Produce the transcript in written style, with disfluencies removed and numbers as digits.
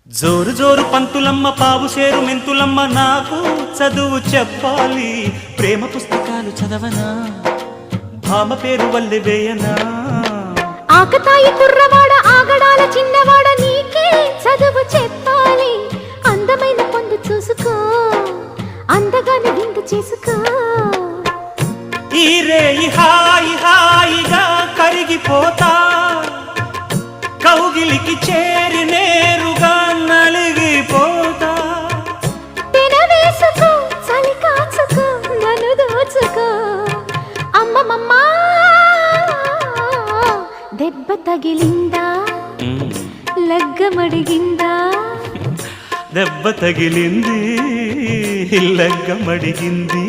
జోరు జోరు పంతులమ్మ పావు సేరు మెంతులమ్మ నాకు చదువు చెప్పాలి ప్రేమ పుస్తకాలు చదవనా భామ పేరు వల్లె వేయనా ఆకతాయి కుర్రవాడ ఆగడాల చిన్నవాడ నీకే చదువు చెప్పాలి అందమైన పొందు చూసుకో అందగాని విందు చేసుకో ఈ రేయి హాయి హాయిగా కరిగిపోతా కౌగిలికి చేరి నేరుగా నలిగిపోతా తెనవేసుకో చలి కాచుకో నన్ను దోచుకో అమ్మమ్మమ్మా దెబ్బ తగిలిందా లగ్గమడిగిందా దెబ్బ తగిలింది లగ్గమడిగింది